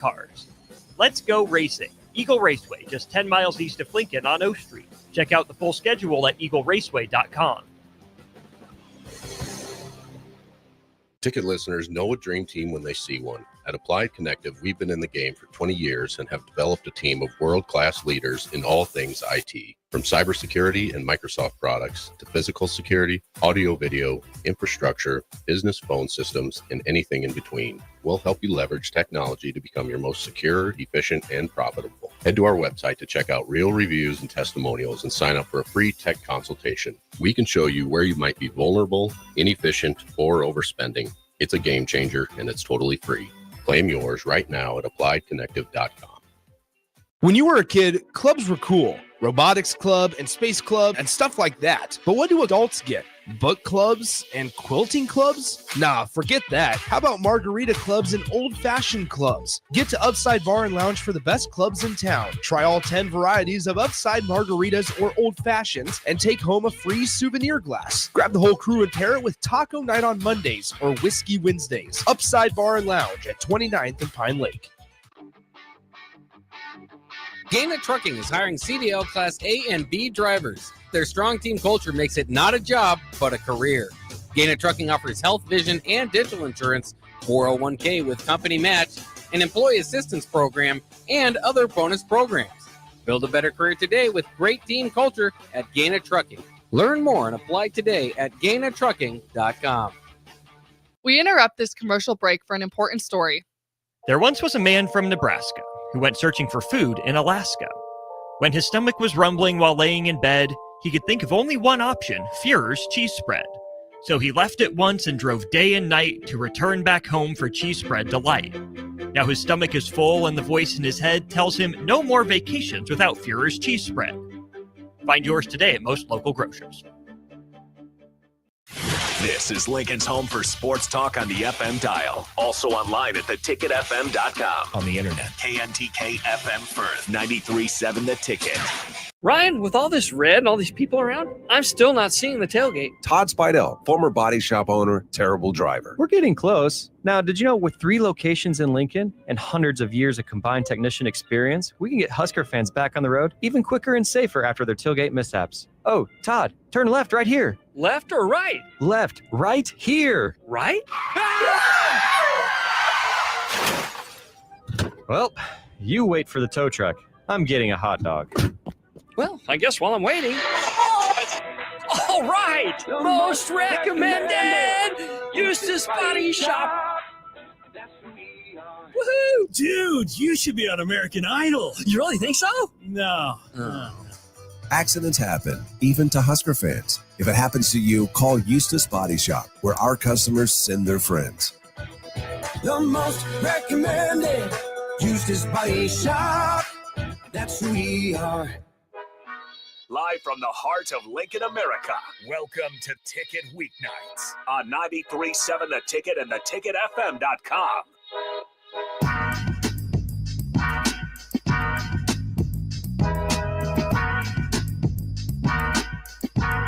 cars. Let's go racing. Eagle Raceway, just 10 miles east of Lincoln on O Street. Check out the full schedule at eagleraceway.com. Ticket listeners know a dream team when they see one. At Applied Connective, we've been in the game for 20 years and have developed a team of world-class leaders in all things IT. From cybersecurity and Microsoft products to physical security, audio-video, infrastructure, business phone systems, and anything in between. We'll help you leverage technology to become your most secure, efficient, and profitable. Head to our website to check out real reviews and testimonials and sign up for a free tech consultation. We can show you where you might be vulnerable, inefficient, or overspending. It's a game changer, and it's totally free. Claim yours right now at appliedconnective.com. When you were a kid, clubs were cool. Robotics club and space club and stuff like that. But what do adults get? Book clubs and quilting clubs? Nah, forget that. How about margarita clubs and old-fashioned clubs? Get to Upside Bar and Lounge for the best clubs in town. Try all 10 varieties of Upside margaritas or old fashions and take home a free souvenir glass. Grab the whole crew and pair it with Taco Night on Mondays or Whiskey Wednesdays. Upside Bar and Lounge at 29th and Pine Lake. Gaina Trucking is hiring CDL Class A and B drivers. Their strong team culture makes it not a job, but a career. Gaina Trucking offers health, vision, and dental insurance, 401k with company match, an employee assistance program, and other bonus programs. Build a better career today with great team culture at Gaina Trucking. Learn more and apply today at GainaTrucking.com. We interrupt this commercial break for an important story. There once was a man from Nebraska who went searching for food in Alaska. When his stomach was rumbling while laying in bed, he could think of only one option, Führer's cheese spread. So he left at once and drove day and night to return back home for cheese spread delight. Now his stomach is full and the voice in his head tells him no more vacations without Führer's cheese spread. Find yours today at most local grocers. This is Lincoln's home for sports talk on the FM dial. Also online at theticketfm.com. On the internet. KNTK FM Firth, 93.7 The Ticket. Ryan, with all this red and all these people around, I'm still not seeing the tailgate. Todd Spidell, former body shop owner, terrible driver. We're getting close. Now, did you know with 3 locations in Lincoln and hundreds of years of combined technician experience, we can get Husker fans back on the road even quicker and safer after their tailgate mishaps? Oh, Todd, turn left right here. Left or right? Left, right here. Right? Well, you wait for the tow truck. I'm getting a hot dog. Well, I guess while I'm waiting. All right! Most recommended! Eustace Body Shop! Woohoo! Dude, you should be on American Idol. You really think so? No. Accidents happen, even to Husker fans. If it happens to you, call Eustace Body Shop, where our customers send their friends. The most recommended Eustace Body Shop. That's who we are. Live from the heart of Lincoln, America. Welcome to Ticket Weeknights on 93.7 The Ticket and theticketfm.com.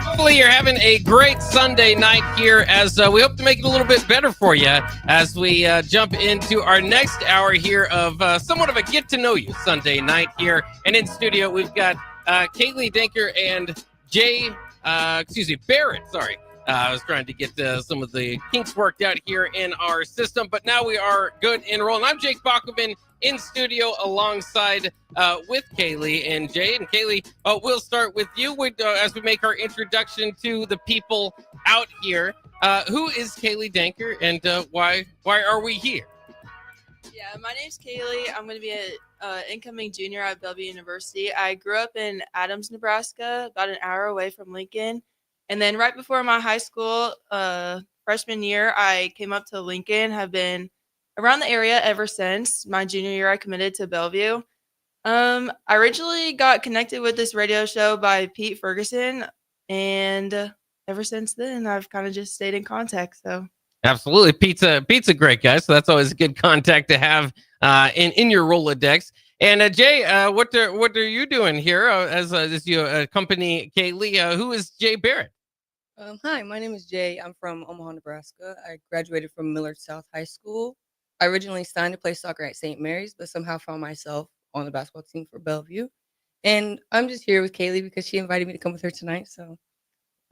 Hopefully you're having a great Sunday night here as we hope to make it a little bit better for you as we jump into our next hour here of somewhat of a get-to-know-you Sunday night here. And in studio, we've got Kaylee Danker and Barrett, sorry. I was trying to get some of the kinks worked out here in our system, but now we are good and rolling. I'm Jake Bachman in studio alongside with Kaylee and Jay. And Kaylee, we'll start with you as we make our introduction to the people out here. Who is Kaylee Danker and why are we here? Yeah, my name's Kaylee. I'm going to be an incoming junior at Bellevue University. I grew up in Adams, Nebraska, about an hour away from Lincoln. And then right before my high school freshman year, I came up to Lincoln, have been around the area ever since. My junior year, I committed to Bellevue. I originally got connected with this radio show by Pete Ferguson, and ever since then, I've kind of just stayed in contact. So absolutely, Pete's a great guy, so that's always a good contact to have in your Rolodex. And Jay, what are you doing here as you accompany Kaylee? Who is Jay Barrett? Hi, my name is Jay. I'm from Omaha, Nebraska. I graduated from Millard South High School. I originally signed to play soccer at St. Mary's, but somehow found myself on the basketball team for Bellevue. And I'm just here with Kaylee because she invited me to come with her tonight. So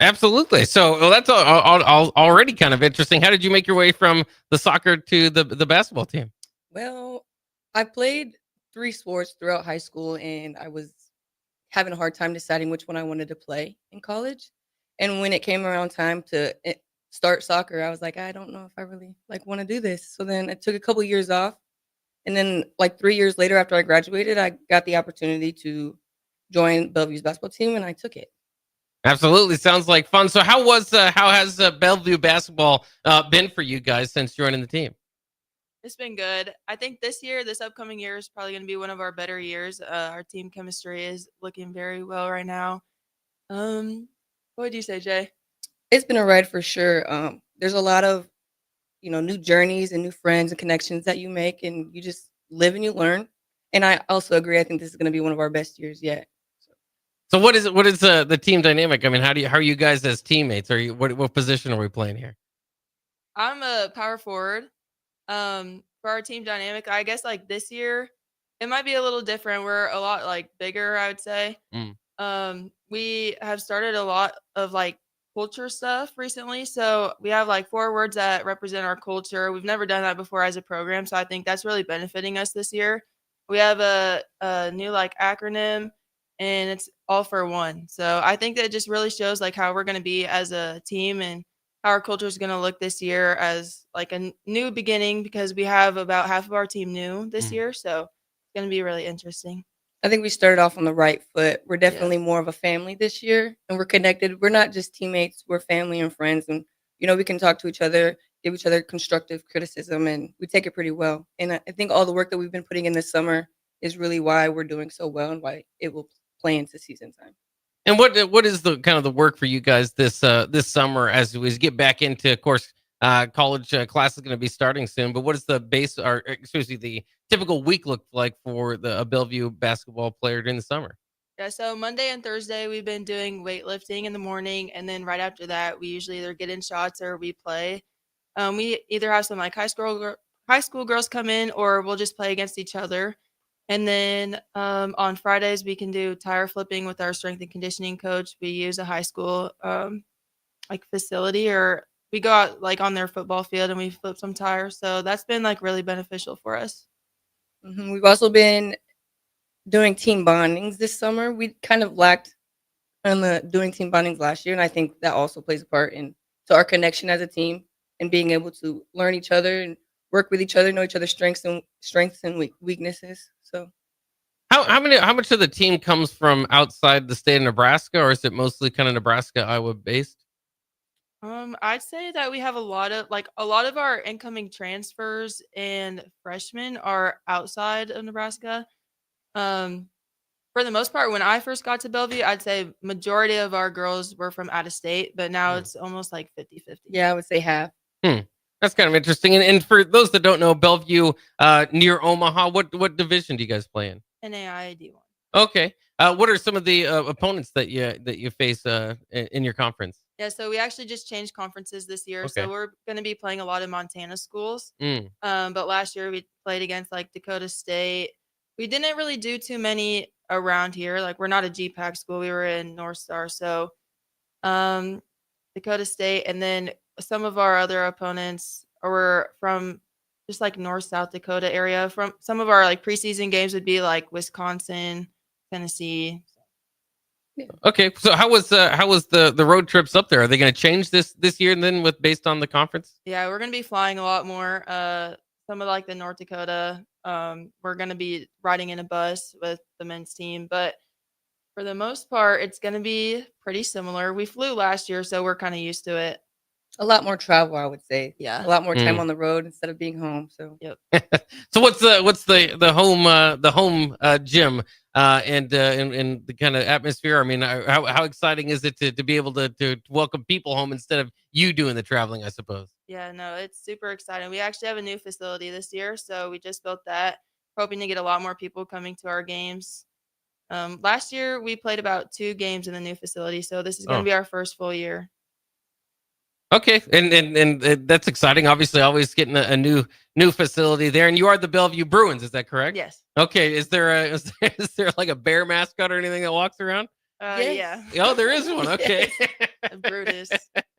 Absolutely. So well, that's already kind of interesting. How did you make your way from the soccer to the basketball team? well, I played 3 sports throughout high school, and I was having a hard time deciding which one I wanted to play in college. And when it came around time to start soccer, I was like, I don't know if I really like want to do this. So then I took a couple years off, and then like 3 years later, after I graduated, I got the opportunity to join Bellevue's basketball team, and I took it. Absolutely, sounds like fun. So how has Bellevue basketball been for you guys since joining the team? It's been good. I think this upcoming year is probably going to be one of our better years. Our team chemistry is looking very well right now. What would you say, Jay? It's been a ride for sure. There's a lot of new journeys and new friends and connections that you make, and you just live and you learn. And I also agree. I think this is going to be one of our best years yet. So what is the team dynamic? I mean, how are you guys as teammates? Are you what position are we playing here? I'm a power forward. For our team dynamic, I guess like this year, it might be a little different. We're a lot like bigger, I would say. Mm. We have started a lot of like culture stuff recently. So we have like 4 words that represent our culture. We've never done that before as a program. So I think that's really benefiting us this year. We have a new like acronym, and it's all for one. So I think that it just really shows like how we're going to be as a team and how our culture is going to look this year as like a new beginning, because we have about half of our team new this year. So it's going to be really interesting. I think we started off on the right foot. We're definitely more of a family this year, and we're connected. We're not just teammates, we're family and friends. And, we can talk to each other, give each other constructive criticism, and we take it pretty well. And I think all the work that we've been putting in this summer is really why we're doing so well and why it will play into season time. And what is the kind of the work for you guys this summer as we get back into, of course, college class is going to be starting soon. But what is the typical week look like for a Bellevue basketball player during the summer? Yeah, so Monday and Thursday we've been doing weightlifting in the morning, and then right after that we usually either get in shots or we play. We either have some like high school girls come in, or we'll just play against each other. And then on Fridays we can do tire flipping with our strength and conditioning coach. We use a high school like facility, or we go out like on their football field and we flip some tires. So that's been like really beneficial for us. We've also been doing team bondings this summer. We kind of lacked on doing team bondings last year, and I think that also plays a part in to our connection as a team and being able to learn each other and work with each other, know each other's strengths and weaknesses. So, how much of the team comes from outside the state of Nebraska, or is it mostly kind of Nebraska, Iowa based? I'd say that we have a lot of our incoming transfers and freshmen are outside of Nebraska. For the most part, when I first got to Bellevue, I'd say majority of our girls were from out of state, but now it's almost like 50-50. Yeah, I would say half. That's kind of interesting. And for those that don't know, Bellevue near Omaha, what division do you guys play in? NAIA D1. Okay. What are some of the opponents that you face in your conference? Yeah, so we actually just changed conferences this year. Okay. So we're going to be playing a lot of Montana schools. Mm. But last year we played against like Dakota State. We didn't really do too many around here. Like we're not a GPAC school. We were in North Star. So Dakota State, and then some of our other opponents were from just like North South Dakota area. From some of our like preseason games would be like Wisconsin, Tennessee. Okay, so how was the road trips up there? Are they going to change this year and then based on the conference? Yeah, we're going to be flying a lot more. Some of like the North Dakota, we're going to be riding in a bus with the men's team, but for the most part, it's going to be pretty similar. We flew last year, so we're kind of used to it. A lot more travel, I would say. Yeah, a lot more time on the road instead of being home. So, yep. So what's the home gym and the kind of atmosphere? I mean, how exciting is it to be able to welcome people home instead of you doing the traveling, I suppose? Yeah, no, it's super exciting. We actually have a new facility this year, so we just built that. Hoping to get a lot more people coming to our games. Last year we played about 2 games in the new facility, so this is going to be our first full year. Okay, and that's exciting. Obviously, always getting a new facility there. And you are the Bellevue Bruins, is that correct? Yes. Okay, is there like a bear mascot or anything that walks around? Yeah. Oh, there is one. Okay. Brutus.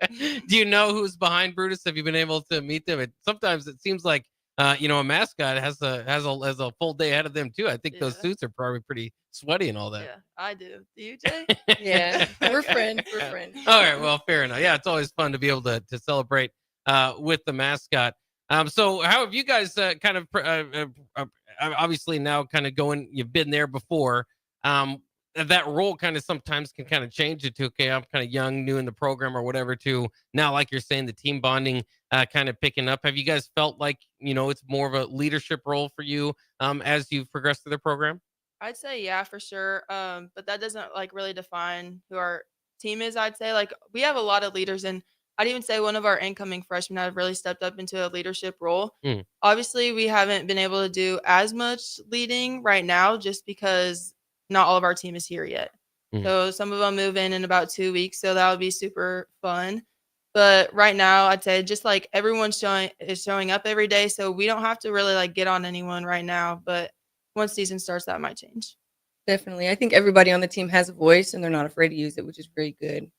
Do you know who's behind Brutus? Have you been able to meet them? Sometimes it seems like a mascot has a full day ahead of them too. I think those suits are probably pretty sweaty and all that. Yeah, I do. Do you, Jay? Yeah, we're Okay. friends. We're friends. All right, well, fair enough. Yeah, it's always fun to be able to celebrate with the mascot. So how have you guys obviously now kind of going? You've been there before. That role kind of sometimes can kind of change it to, okay, I'm kind of young, new in the program or whatever, to now, like you're saying, the team bonding kind of picking up. Have you guys felt like, it's more of a leadership role for you as you've progressed through the program? I'd say yeah, for sure. But that doesn't like really define who our team is. I'd say like we have a lot of leaders, and I'd even say one of our incoming freshmen have really stepped up into a leadership role. Mm. Obviously, we haven't been able to do as much leading right now, just because not all of our team is here yet. Mm. So some of them move in about 2 weeks, so that would be super fun. But right now, I'd say just like everyone's showing up every day, so we don't have to really like get on anyone right now. But once season starts, that might change. Definitely. I think everybody on the team has a voice and they're not afraid to use it, which is very good.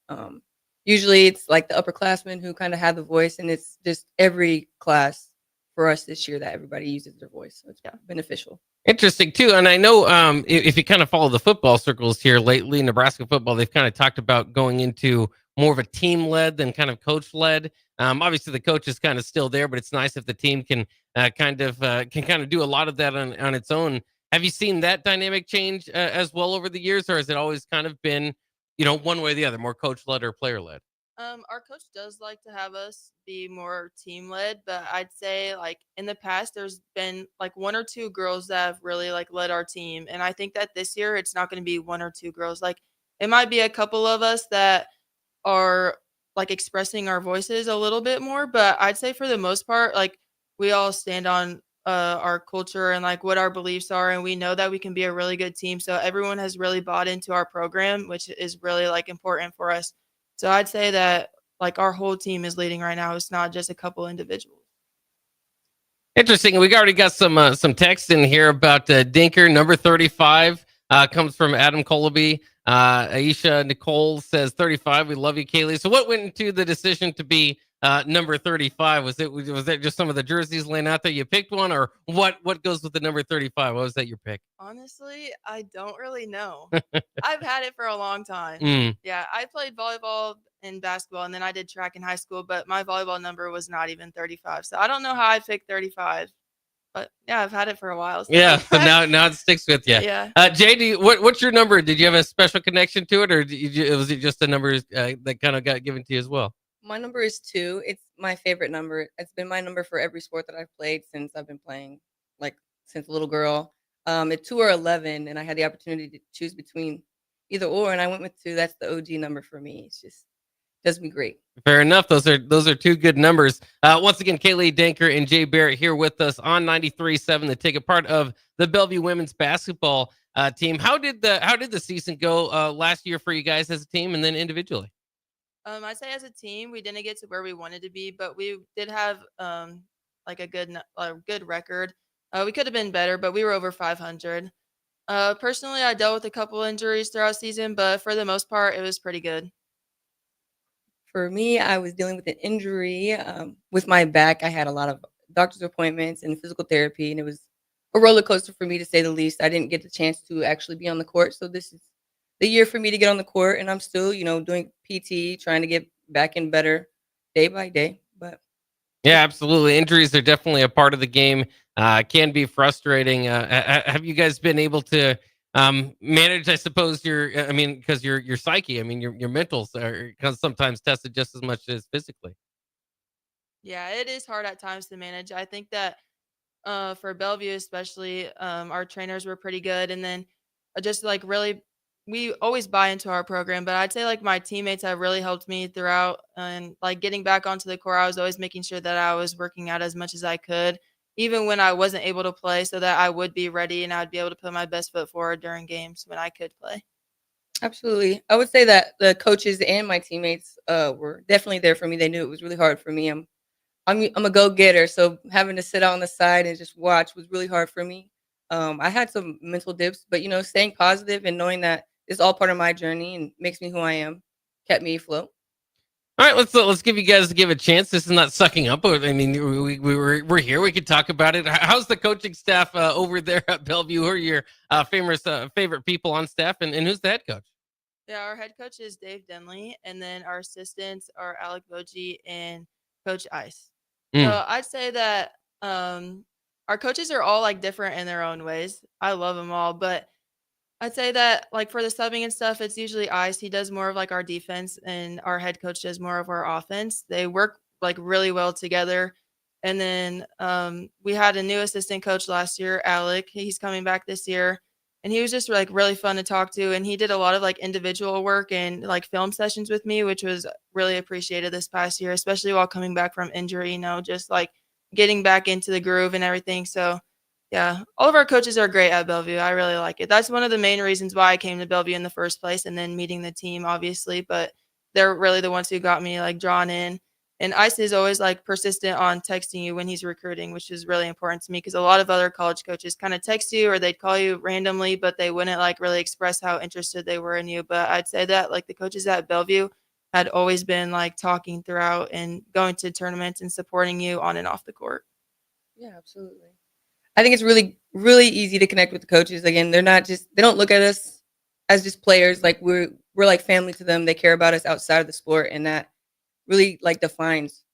Usually it's like the upperclassmen who kind of have the voice, and it's just every class for us this year that everybody uses their voice. So it's beneficial. Interesting too, and I know if you kind of follow the football circles here lately, Nebraska football, they've kind of talked about going into more of a team-led than kind of coach-led. Obviously, the coach is kind of still there, but it's nice if the team can kind of do a lot of that on its own. Have you seen that dynamic change as well over the years, or has it always kind of been, one way or the other, more coach-led or player-led? Our coach does like to have us be more team led, but I'd say like in the past, there's been like one or two girls that have really like led our team. And I think that this year it's not going to be one or two girls. Like it might be a couple of us that are like expressing our voices a little bit more, but I'd say for the most part, like we all stand on our culture and like what our beliefs are, and we know that we can be a really good team. So everyone has really bought into our program, which is really like important for us. So I'd say that like our whole team is leading right now. It's not just a couple individuals. Interesting. We already got some text in here about Danker, number 35. Comes from Adam Colaby. Aisha Nicole says 35. We love you, Kaylee. So what went into the decision to be number 35? Was that just some of the jerseys laying out there? You picked one, or what goes with the number 35? What was that your pick? Honestly, I don't really know. I've had it for a long time. Mm. Yeah, I played volleyball and basketball, and then I did track in high school, but my volleyball number was not even 35. So I don't know how I picked 35. But yeah, I've had it for a while. So. Yeah, so now it sticks with you. Yeah. Jay, what's your number? Did you have a special connection to it, or was it just a number that kind of got given to you as well? My number is 2. It's my favorite number. It's been my number for every sport that I've played since I've been playing, like since a little girl. At 2 or 11, and I had the opportunity to choose between either or, and I went with 2. That's the OG number for me. It's just does me great. Fair enough. Those are two good numbers. Once again, Kaylee Danker and Jay Barrett here with us on 93.7 The Ticket, part of the Bellevue women's basketball team. How did the season go last year for you guys as a team and then individually? I'd say as a team, we didn't get to where we wanted to be, but we did have like a good record. We could have been better, but we were over 500. Personally, I dealt with a couple injuries throughout season, but for the most part, it was pretty good. For me, I was dealing with an injury with my back. I had a lot of doctor's appointments and physical therapy, and it was a roller coaster for me, to say the least. I didn't get the chance to actually be on the court, so this is the year for me to get on the court, and I'm still, doing PT, trying to get back in better day by day. But yeah, absolutely. Injuries are definitely a part of the game. Can be frustrating. Have you guys been able to manage, I suppose, because your psyche, your mentals are sometimes tested just as much as physically? Yeah, it is hard at times to manage. I think that for Bellevue especially, our trainers were pretty good, and then just like really, we always buy into our program. But I'd say like my teammates have really helped me throughout, and like getting back onto the court, I was always making sure that I was working out as much as I could, even when I wasn't able to play, so that I would be ready and I'd be able to put my best foot forward during games when I could play. Absolutely. I would say that the coaches and my teammates were definitely there for me. They knew it was really hard for me. I'm a go-getter, so having to sit on the side and just watch was really hard for me. I had some mental dips, but staying positive and knowing that it's all part of my journey and makes me who I am kept me afloat. All right, let's give you guys give a chance. This is not sucking up. I mean, we're here. We could talk about it. How's the coaching staff over there at Bellevue? Who are your favorite people on staff, and who's the head coach? Yeah, our head coach is Dave Denley, and then our assistants are Alec Boji and Coach Ice. So I'd say that our coaches are all like different in their own ways. I love them all, but I'd say that like for the subbing and stuff, it's usually Ice. He does more of like our defense, and our head coach does more of our offense. They work like really well together. And then we had a new assistant coach last year, Alec. He's coming back this year, and he was just like really fun to talk to. And he did a lot of like individual work and like film sessions with me, which was really appreciated this past year, especially while coming back from injury. Just like getting back into the groove and everything. So yeah, all of our coaches are great at Bellevue. I really like it. That's one of the main reasons why I came to Bellevue in the first place, and then meeting the team, obviously. But they're really the ones who got me like drawn in. And Ice is always like persistent on texting you when he's recruiting, which is really important to me because a lot of other college coaches kind of text you or they'd call you randomly, but they wouldn't like really express how interested they were in you. But I'd say that like the coaches at Bellevue had always been like talking throughout and going to tournaments and supporting you on and off the court. Yeah, absolutely. I think it's really, really easy to connect with the coaches. Again, they don't look at us as just players. Like we're like family to them. They care about us outside of the sport, and that really like defines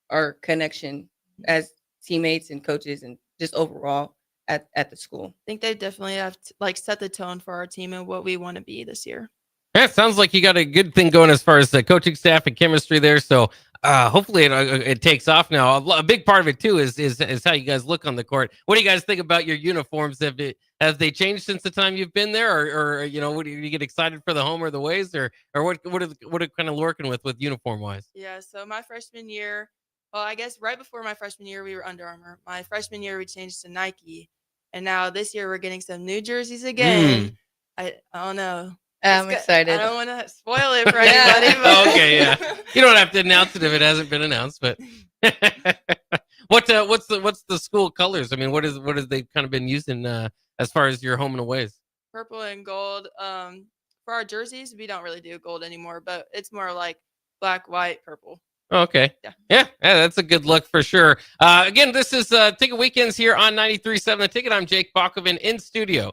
our connection as teammates and coaches and just overall at the school. I think they definitely have like set the tone for our team and what we want to be this year. Yeah, it sounds like you got a good thing going as far as the coaching staff and chemistry there. So hopefully it takes off now. A big part of it too is how you guys look on the court. What do you guys think about your uniforms? Have they changed since the time you've been there, or what do you get excited for the home or the ways, or what are kind of working with uniform wise? Yeah, so my freshman year, well, I guess right before my freshman year we were Under Armour. My freshman year we changed to Nike, and now this year we're getting some new jerseys again. I don't know. I'm excited. I don't want to spoil it for anybody. But Okay, yeah. You don't have to announce it if it hasn't been announced. But what's the school colors? I mean, what is they kind of been using as far as your home and aways? Purple and gold. For our jerseys, we don't really do gold anymore, but it's more like black, white, purple. Okay. Yeah, that's a good look for sure. Again, this is Ticket Weekends here on 93.7 The Ticket. I'm Jake Bakoven in studio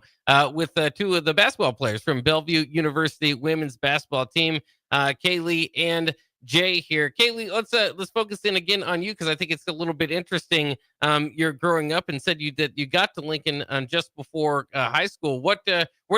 with two of the basketball players from Bellevue University women's basketball team, Kaylee and Jay here. Kaylee, let's focus in again on you because I think it's a little bit interesting. You're growing up and said you got to Lincoln just before high school. Where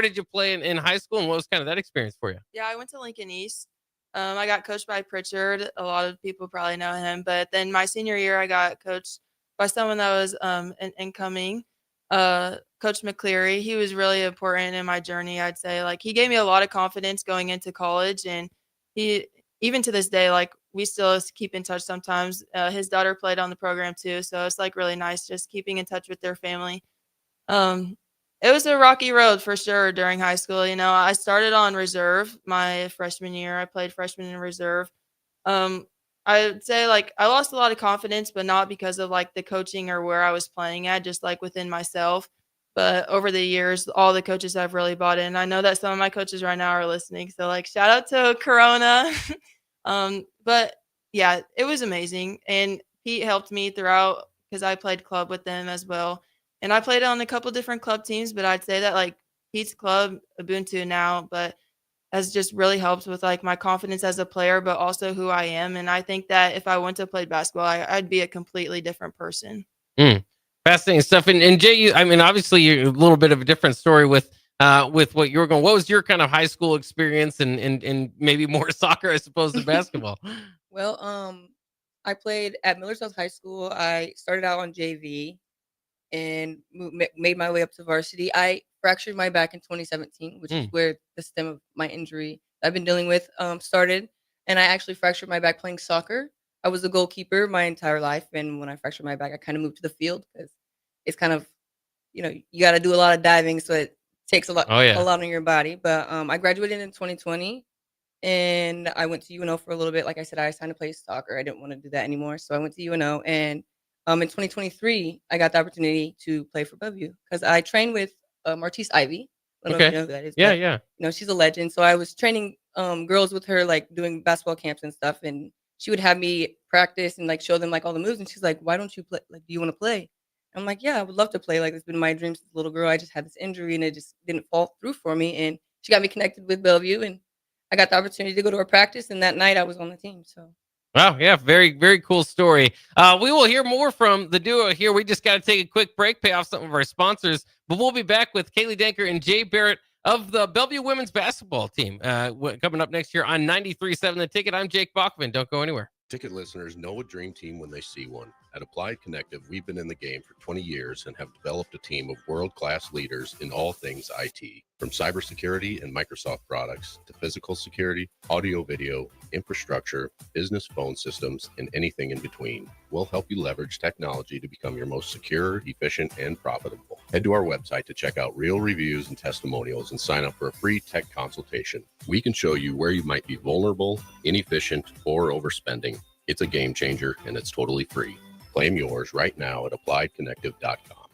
did you play in high school, and what was kind of that experience for you? Yeah, I went to Lincoln East. I got coached by Pritchard. A lot of people probably know him. But then my senior year, I got coached by someone that was an incoming, Coach McCleary. He was really important in my journey, I'd say. Like, he gave me a lot of confidence going into college. And he, even to this day, like, we still keep in touch sometimes. His daughter played on the program too. So it's, like, really nice just keeping in touch with their family. It was a rocky road for sure during high school. I started on reserve my freshman year. I played freshman in reserve. I would say like I lost a lot of confidence, but not because of like the coaching or where I was playing at, just like within myself. But over the years, all the coaches have really bought in. I know that some of my coaches right now are listening. So like shout out to Corona. But yeah, it was amazing. And Pete helped me throughout because I played club with them as well. And I played on a couple different club teams, but I'd say that like Pete's club, Ubuntu now, but has just really helped with like my confidence as a player, but also who I am. And I think that if I went to play basketball, I'd be a completely different person. Fascinating stuff. And Jay, I mean, obviously you're a little bit of a different story with what you were going. What was your kind of high school experience and maybe more soccer, I suppose, than basketball? Well, I played at Miller South High School. I started out on JV and made my way up to varsity. I fractured my back in 2017, which is where the stem of my injury I've been dealing with started. And I actually fractured my back playing soccer. I was a goalkeeper my entire life. And when I fractured my back, I kind of moved to the field because it's kind of, you got to do a lot of diving. So it takes a lot on your body. But I graduated in 2020, and I went to UNO for a little bit. Like I said, I signed to play soccer. I didn't want to do that anymore, so I went to UNO. And in 2023, I got the opportunity to play for Bellevue because I trained with Martise Ivy. I don't know if you know who that is. Yeah, but, yeah. You know, she's a legend. So I was training girls with her, like doing basketball camps and stuff. And she would have me practice and like show them like all the moves. And she's like, "Why don't you play? Like, do you want to play?" I'm like, "Yeah, I would love to play. Like, it's been my dream since a little girl. I just had this injury and it just didn't fall through for me." And she got me connected with Bellevue, and I got the opportunity to go to her practice. And that night I was on the team. So. Wow, yeah, very, very cool story. We will hear more from the duo here. We just got to take a quick break, pay off some of our sponsors, but we'll be back with Kaylee Danker and Jay Barrett of the Bellevue women's basketball team coming up next year on 93.7 The Ticket. I'm Jake Bachman. Don't go anywhere. Ticket listeners know a dream team when they see one. At Applied Connective, we've been in the game for 20 years and have developed a team of world-class leaders in all things IT. From cybersecurity and Microsoft products to physical security, audio-video, infrastructure, business phone systems, and anything in between. We'll help you leverage technology to become your most secure, efficient, and profitable. Head to our website to check out real reviews and testimonials and sign up for a free tech consultation. We can show you where you might be vulnerable, inefficient, or overspending. It's a game changer, and it's totally free. Claim yours right now at appliedconnective.com.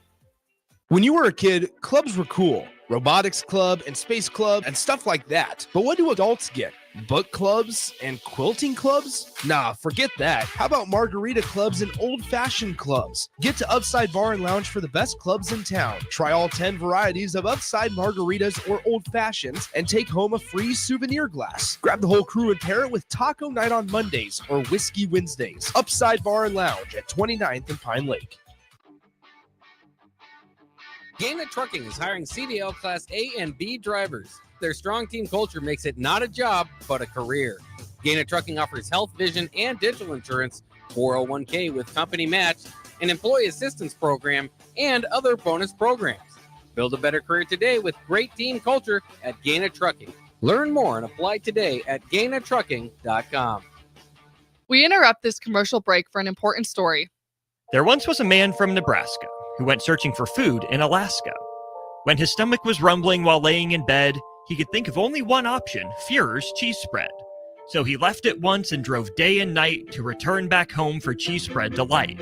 When you were a kid, clubs were cool. Robotics club and space club and stuff like that. But what do adults get? Book clubs and quilting clubs? Nah, forget that. How about margarita clubs and old-fashioned clubs? Get to Upside Bar and Lounge for the best clubs in town. Try all 10 varieties of Upside margaritas or old fashions and take home a free souvenir glass. Grab the whole crew and pair it with taco night on Mondays or whiskey Wednesdays. Upside Bar and Lounge at 29th and Pine Lake. Gaina Trucking is hiring CDL Class A and B drivers. Their strong team culture makes it not a job, but a career. Gaina Trucking offers health, vision, and dental insurance, 401k with company match, an employee assistance program, and other bonus programs. Build a better career today with great team culture at Gaina Trucking. Learn more and apply today at GainaTrucking.com. We interrupt this commercial break for an important story. There once was a man from Nebraska who went searching for food in Alaska. When his stomach was rumbling while laying in bed, he could think of only one option, Führer's cheese spread. So he left it once and drove day and night to return back home for cheese spread delight.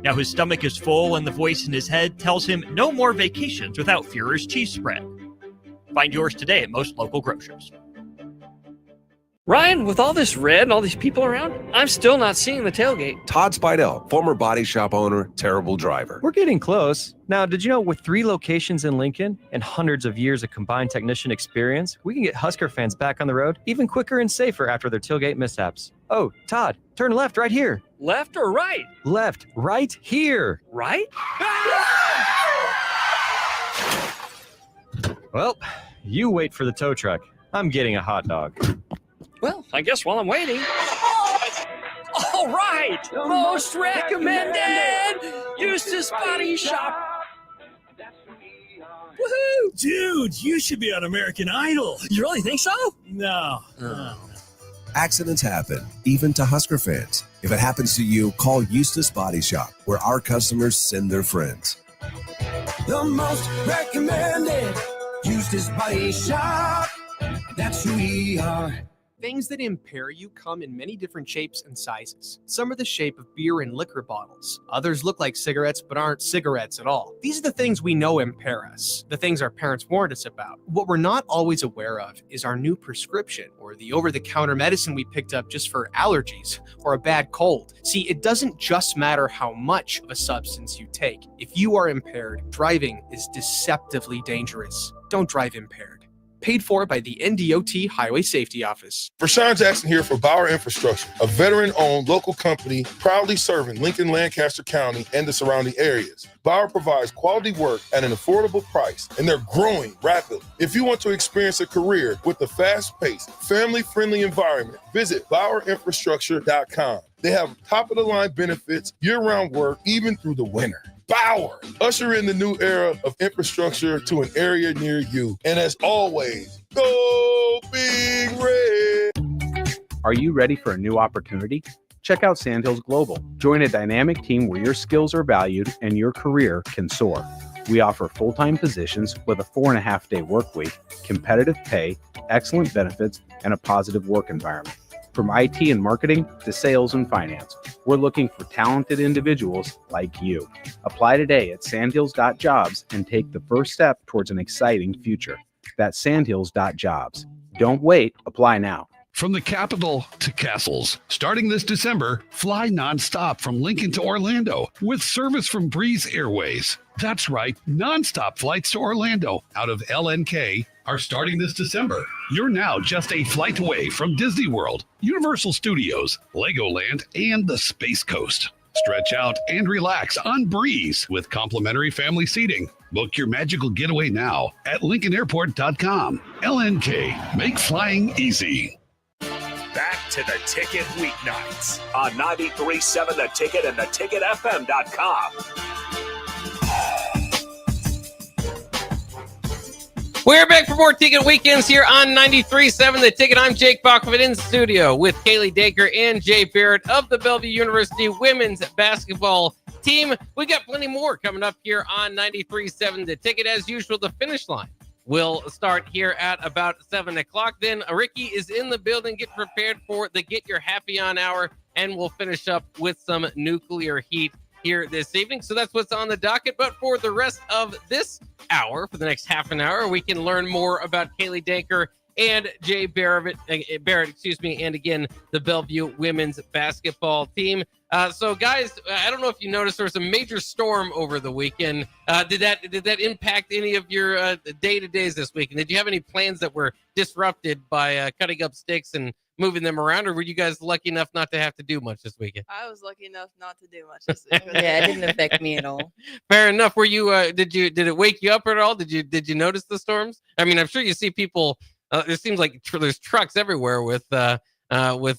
Now his stomach is full and the voice in his head tells him no more vacations without Führer's cheese spread. Find yours today at most local grocers. Ryan, with all this red and all these people around, I'm still not seeing the tailgate. Todd Spidell, former body shop owner, terrible driver. We're getting close. Now, did you know with 3 locations in Lincoln and hundreds of years of combined technician experience, we can get Husker fans back on the road even quicker and safer after their tailgate mishaps? Oh, Todd, turn left right here. Left or right? Left, right here. Right? Well, you wait for the tow truck. I'm getting a hot dog. Well, I guess while I'm waiting. All right, most recommended Eustace Body Shop. Woohoo! Dude, you should be on American Idol. You really think so? No. Accidents happen, even to Husker fans. If it happens to you, call Eustace Body Shop, where our customers send their friends. The most recommended Eustace Body Shop. That's who we are. Things that impair you come in many different shapes and sizes. Some are the shape of beer and liquor bottles. Others look like cigarettes but aren't cigarettes at all. These are the things we know impair us, the things our parents warned us about. What we're not always aware of is our new prescription or the over-the-counter medicine we picked up just for allergies or a bad cold. See, it doesn't just matter how much of a substance you take. If you are impaired, driving is deceptively dangerous. Don't drive impaired. Paid for by the NDOT Highway Safety Office. Rashawn Jackson here for Bauer Infrastructure, a veteran-owned local company proudly serving Lincoln, Lancaster County, and the surrounding areas. Bauer provides quality work at an affordable price, and they're growing rapidly. If you want to experience a career with a fast-paced, family-friendly environment, visit BauerInfrastructure.com. They have top-of-the-line benefits, year-round work, even through the winter. Bauer, usher in the new era of infrastructure to an area near you. And as always, go Big Red. Are you ready for a new opportunity? Check out Sandhills Global. Join a dynamic team where your skills are valued and your career can soar. We offer full-time positions with a 4.5-day work week, competitive pay, excellent benefits, and a positive work environment. From IT and marketing to sales and finance, we're looking for talented individuals like you. Apply today at sandhills.jobs and take the first step towards an exciting future. That's sandhills.jobs. Don't wait, apply now. From the capital to castles, starting this December, fly nonstop from Lincoln to Orlando with service from Breeze Airways. That's right, nonstop flights to Orlando out of LNK are starting this December. You're now just a flight away from Disney World, Universal Studios, Legoland, and the Space Coast. Stretch out and relax on Breeze with complimentary family seating. Book your magical getaway now at LincolnAirport.com. LNK, make flying easy. Back to the Ticket weeknights on 93.7 The Ticket and theticketfm.com. We're back for more Ticket Weekends here on 93.7 The Ticket. I'm Jake Bachman in studio with Kaylee Danker and Jay Barrett of the Bellevue University women's basketball team. We got plenty more coming up here on 93.7 The Ticket. As usual, the finish line will start here at about 7 o'clock. Then Ricky is in the building. Get prepared for the Get Your Happy On hour, and we'll finish up with some nuclear heat here this evening. So that's what's on the docket. But for the rest of this hour, for the next half an hour, we can learn more about Kaylee Danker and Jay Barrett, and again, the Bellevue women's basketball team. So, guys, I don't know if you noticed there was a major storm over the weekend. Did that impact any of your day-to-days this week? And did you have any plans that were disrupted by cutting up sticks and moving them around, or were you guys lucky enough not to have to do much this weekend? I was lucky enough not to do much this week. Yeah, it didn't affect me at all. Fair enough. Were you? Did it wake you up at all? Did you notice the storms? I mean, I'm sure you see people. It seems like there's trucks everywhere with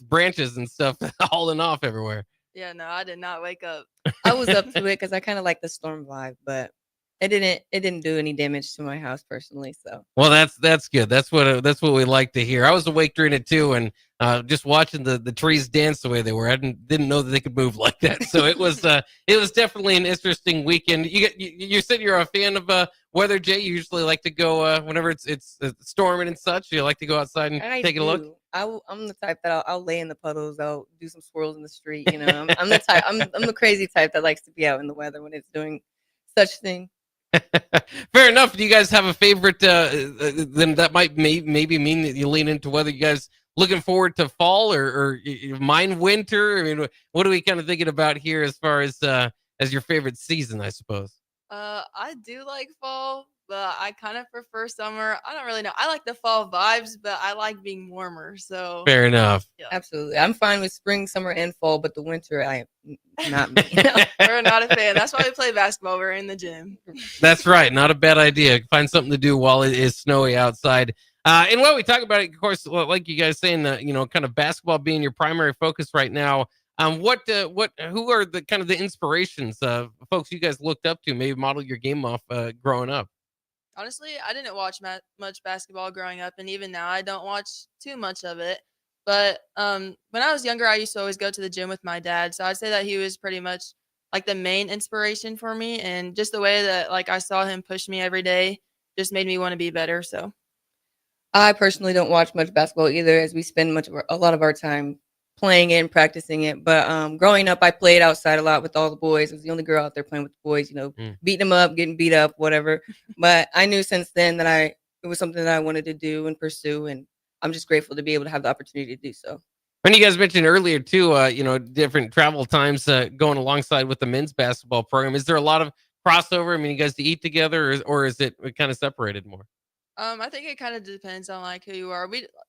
branches and stuff hauling off everywhere. Yeah, no, I did not wake up. I was up to it because I kind of like the storm vibe, but it didn't do any damage to my house personally. So well, that's good. That's what we like to hear. I was awake during it too, and just watching the trees dance the way they were. I didn't know that they could move like that. So it was definitely an interesting weekend. You said you're a fan of weather, Jay. You usually like to go whenever it's storming and such. You like to go outside and take a look. I'm the type that I'll lay in the puddles. I'll do some swirls in the street. You know, I'm the type. I'm the crazy type that likes to be out in the weather when it's doing such thing. Fair enough. Do you guys have a favorite? Then that might maybe mean that you lean into whether you guys looking forward to fall or mind winter. I mean, what are we kind of thinking about here as far as your favorite season? I suppose. I do like fall, but I kind of prefer summer. I don't really know. I like the fall vibes, but I like being warmer. So fair enough. Yeah. Absolutely, I'm fine with spring, summer, and fall, but the winter, I am not me. We're not a fan. That's why we play basketball. We're in the gym. That's right. Not a bad idea. Find something to do while it is snowy outside. And while we talk about it, of course, like you guys saying, kind of basketball being your primary focus right now. Who are the kind of the inspirations, folks you guys looked up to, maybe model your game off growing up? Honestly, I didn't watch much basketball growing up, and even now I don't watch too much of it. But when I was younger, I used to always go to the gym with my dad. So I'd say that he was pretty much like the main inspiration for me, and just the way that like I saw him push me every day just made me want to be better. So I personally don't watch much basketball either, as we spend a lot of our time playing it and practicing it. But growing up, I played outside a lot with all the boys. I was the only girl out there playing with the boys, beating them up, getting beat up, whatever. But I knew since then that it was something that I wanted to do and pursue, and I'm just grateful to be able to have the opportunity to do so. When you guys mentioned earlier too, different travel times going alongside with the men's basketball program, is there a lot of crossover? I mean, you guys to eat together, or is it kind of separated more? I think it kind of depends on like who you are.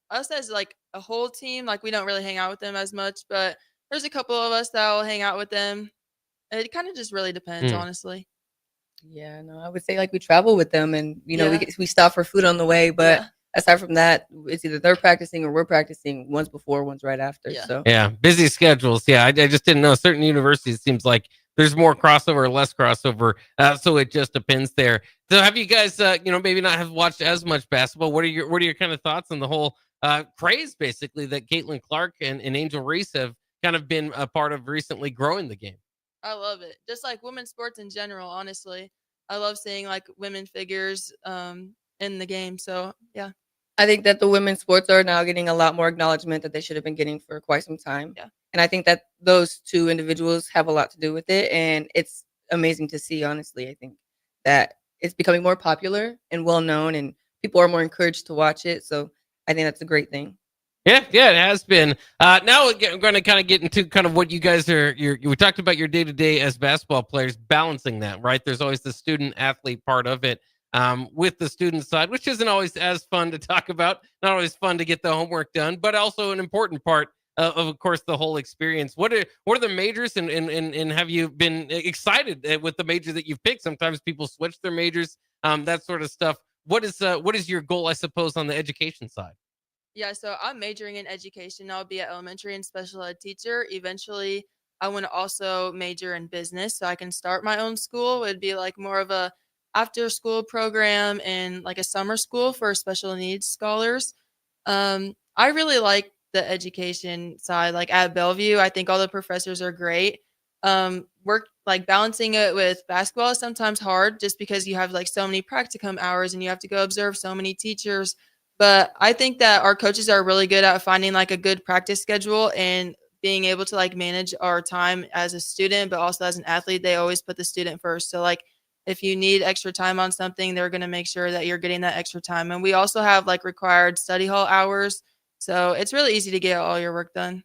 Us as like a whole team, like we don't really hang out with them as much, but there's a couple of us that will hang out with them. It kind of just really depends, honestly. Yeah, no, I would say like we travel with them, and we stop for food on the way, but aside from that, it's either they're practicing or we're practicing once before, once right after. Yeah. So yeah, busy schedules. Yeah, I just didn't know. Certain universities, it seems like there's more crossover or less crossover. So it just depends there. So have you guys, maybe not have watched as much basketball? What are your kind of thoughts on the whole craze, basically, that Caitlin Clark and Angel Reese have kind of been a part of recently growing the game? I love it. Just like women's sports in general, honestly. I love seeing like women figures in the game. So yeah. I think that the women's sports are now getting a lot more acknowledgement that they should have been getting for quite some time. Yeah. And I think that those two individuals have a lot to do with it. And it's amazing to see, honestly. I think that it's becoming more popular and well known, and people are more encouraged to watch it. So I think that's a great thing. Yeah, it has been. Now we're going to kind of get into kind of what you guys we talked about your day-to-day as basketball players, balancing that, right? There's always the student athlete part of it with the student side, which isn't always as fun to talk about, not always fun to get the homework done, but also an important part of course, the whole experience. What are the majors, and have you been excited with the major that you've picked? Sometimes people switch their majors, that sort of stuff. What is your goal, I suppose, on the education side? Yeah, so I'm majoring in education. I'll be an elementary and special ed teacher. Eventually, I want to also major in business so I can start my own school. It'd be like more of a after school program and like a summer school for special needs scholars. I really like the education side. Like at Bellevue, I think all the professors are great. Work like balancing it with basketball is sometimes hard just because you have like so many practicum hours and you have to go observe so many teachers. But I think that our coaches are really good at finding like a good practice schedule and being able to like manage our time as a student, but also as an athlete. They always put the student first. So like if you need extra time on something, they're going to make sure that you're getting that extra time. And we also have like required study hall hours. So it's really easy to get all your work done.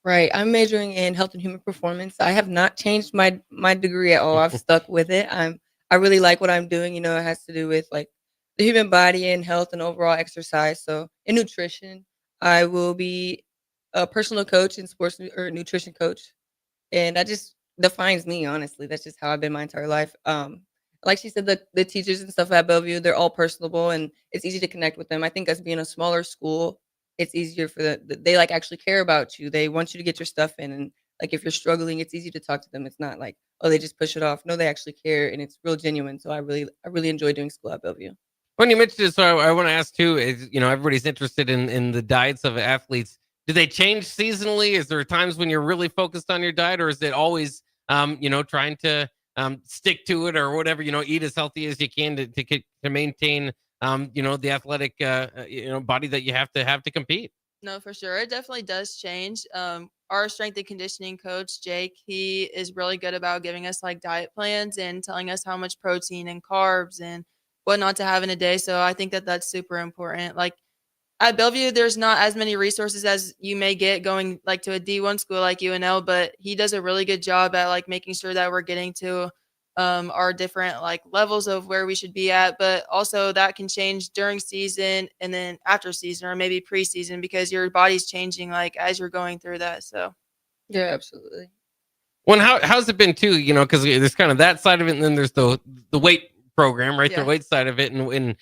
Right. I'm majoring in health and human performance. I have not changed my degree at all. I've stuck with it. I really like what I'm doing. You know, it has to do with like the human body and health and overall exercise. So in nutrition, I will be a personal coach and or nutrition coach. And that just defines me, honestly. That's just how I've been my entire life. Like she said, the teachers and stuff at Bellevue, they're all personable and it's easy to connect with them. I think as being a smaller school, it's easier for they like actually care about you. They want you to get your stuff in, and like if you're struggling, it's easy to talk to them. It's not like, oh, they just push it off. No, they actually care, and it's real genuine. So I really enjoy doing school at Bellevue. When you mentioned it, so I want to ask too, is, everybody's interested in the diets of athletes. Do they change seasonally? Is there times when you're really focused on your diet, or is it always, trying to stick to it or whatever, eat as healthy as you can to maintain, the athletic, body that you have to compete? No, for sure. It definitely does change. Our strength and conditioning coach, Jake, he is really good about giving us like diet plans and telling us how much protein and carbs and what not to have in a day. So I think that that's super important. Like at Bellevue, there's not as many resources as you may get going like to a D1 school like UNL, but he does a really good job at like making sure that we're getting to our different like levels of where we should be at. But also that can change during season and then after season or maybe preseason because your body's changing like as you're going through that. So yeah, absolutely. Well, how's it been too? Because there's kind of that side of it, and then there's the weight program, right? Yeah. The weight side of it, and